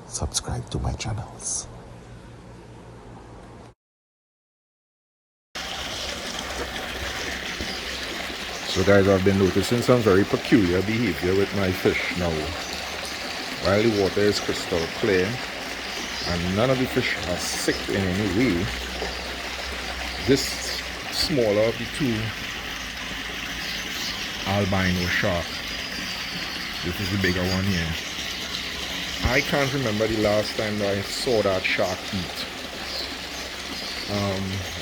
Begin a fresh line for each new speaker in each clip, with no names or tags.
subscribe to my channels.
So guys, I've been noticing some very peculiar behavior with my fish now. While the water is crystal clear and none of the fish are sick in any way, this smaller of the two albino shark, this is the bigger one here. I can't remember the last time that I saw that shark eat.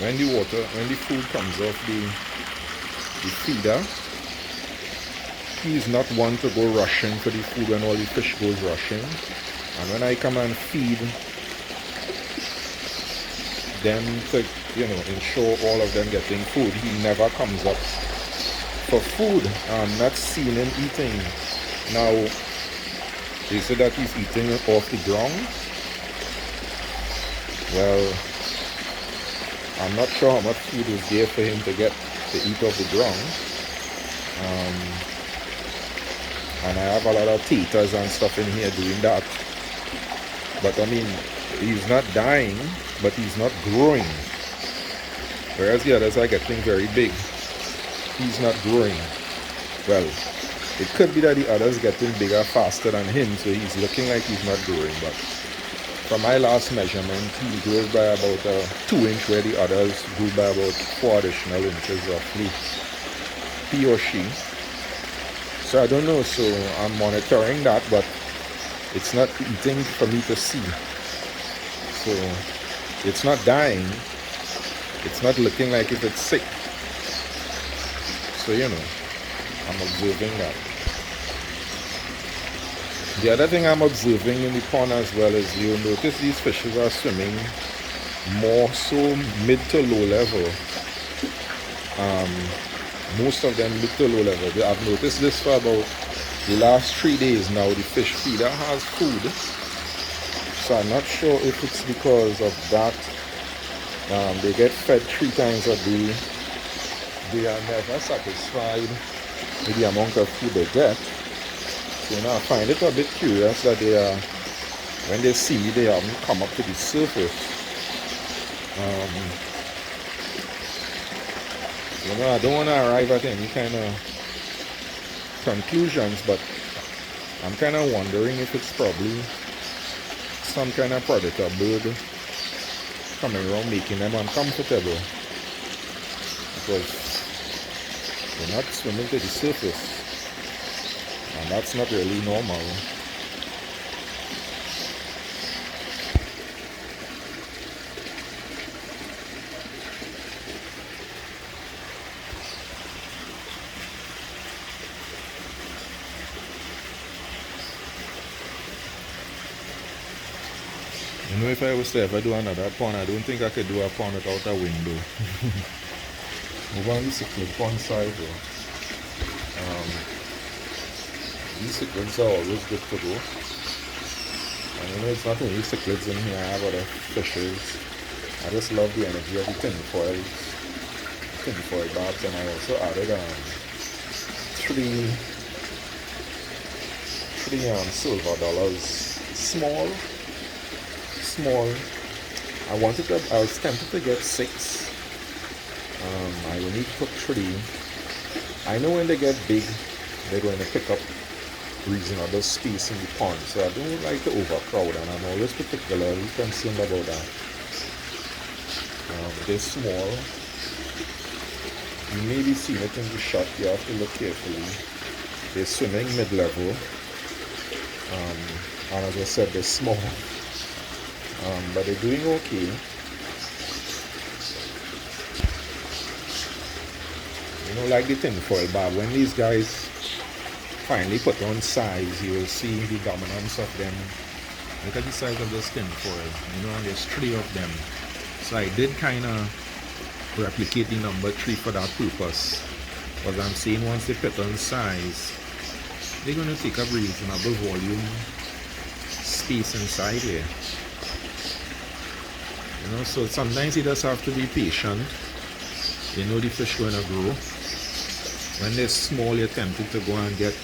When the food comes off the feeder, he is not one to go rushing for the food when all the fish goes rushing. And when I come and feed them to, ensure all of them getting food, he never comes up for food. I'm not seeing him eating. Now, they say that he's eating off the ground. Well, I'm not sure how much food is there for him to get to eat off the ground. And I have a lot of taters and stuff in here doing that. But I mean, he's not dying, but he's not growing. Whereas the others are getting very big. He's not growing. Well, it could be that the others getting bigger faster than him, so he's looking like he's not growing. But from my last measurement, he grows by about 2 inch, where the others grew by about 4 additional inches roughly. He or she. So I don't know, so I'm monitoring that, but it's not eating for me to see. So it's not dying. It's not looking like if it's sick. So I'm observing that. The other thing I'm observing in the pond as well is you notice these fishes are swimming more so mid to low level. Most of them mid to low level. I've noticed this for about the last 3 days now. The fish feeder has food. So I'm not sure if it's because of that. They get fed 3 times a day. They are never satisfied with the amount of food they get. So I find it a bit curious that they are, when they see me, they haven't come up to the surface. I don't want to arrive at any kind of conclusions, but I'm kind of wondering if it's probably some kind of predator bird coming around making them uncomfortable, because they're not swimming to the surface, and that's not really normal. If I was to ever do another pond, I don't think I could do a pond without a window. Move on the cichlid pond side though. These cichlids are always good to go. And it's not only cichlids in here, I have other fishes. I just love the energy of the tinfoil barbs, and I also added three silver dollars. Small. I was tempted to get 6. I only took 3. I know when they get big, they're going to pick up reasonable space in the pond, so I don't like to overcrowd, and I'm always particularly concerned about that. They're small. You may be seeing it in the shot, you have to look carefully. They're swimming mid-level, and as I said, they're small. But they're doing okay. Like the tinfoil barb, when these guys finally put on size, you will see the dominance of them. Look at the size of this tinfoil, and there's 3 of them. So I did kind of replicate the number 3 for that purpose, because I'm saying once they put on size, they're going to take up reasonable volume space inside here. So sometimes you just have to be patient. The fish going to grow. When they're small, you're tempted to go and get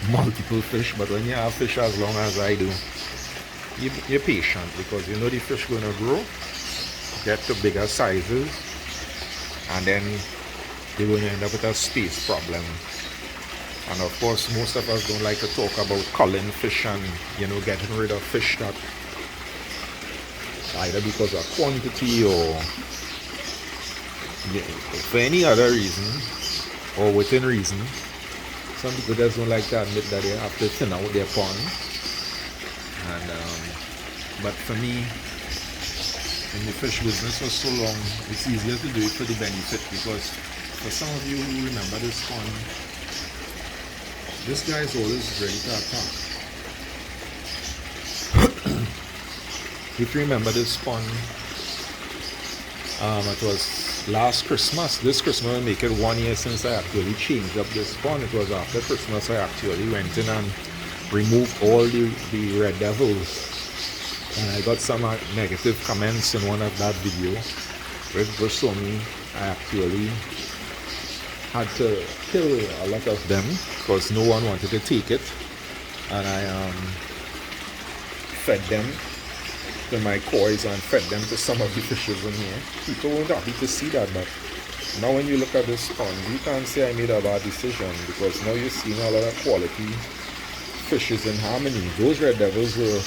multiple fish, but when you have fish as long as I do, you're patient because you know the fish going to grow, get to bigger sizes, and then they're going to end up with a space problem. And of course, most of us don't like to talk about culling fish and, you know, getting rid of fish that either because of quantity or for any other reason or within reason. Some people just don't like to admit that they have to thin out their pond. And but for me, in the fish business for so long, it's easier to do it for the benefit, because for some of you who remember this pond, this guy is always ready to attack. If you remember this pond, it was last Christmas. This Christmas will make it 1 year since I actually changed up this pond. It was after Christmas I actually went in and removed all the red devils. And I got some negative comments in one of that video which showed me I actually had to kill a lot of them because no one wanted to take it, and I fed them to my kois and fed them to some of the fishes in here. People weren't happy to see that, but now when you look at this pond, you can't say I made a bad decision, because now you're seeing a lot of quality fishes in harmony. Those red devils were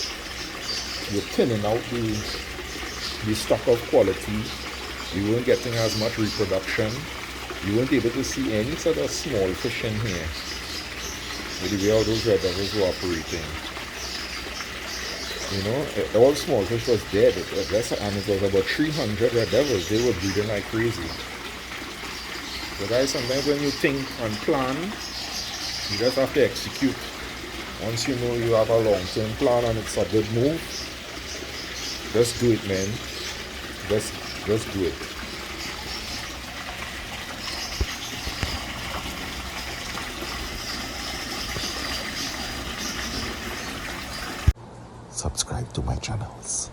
thinning out the stock of quality. You weren't getting as much reproduction. You weren't able to see any sort of small fish in here with the way how those red devils were operating. You know, all small fish was dead. And it was about 300 red devils. They were breeding like crazy. So guys, sometimes when you think and plan, you just have to execute. Once you know you have a long-term plan and it's a good move, just do it, man. Just do it.
Subscribe to my channels.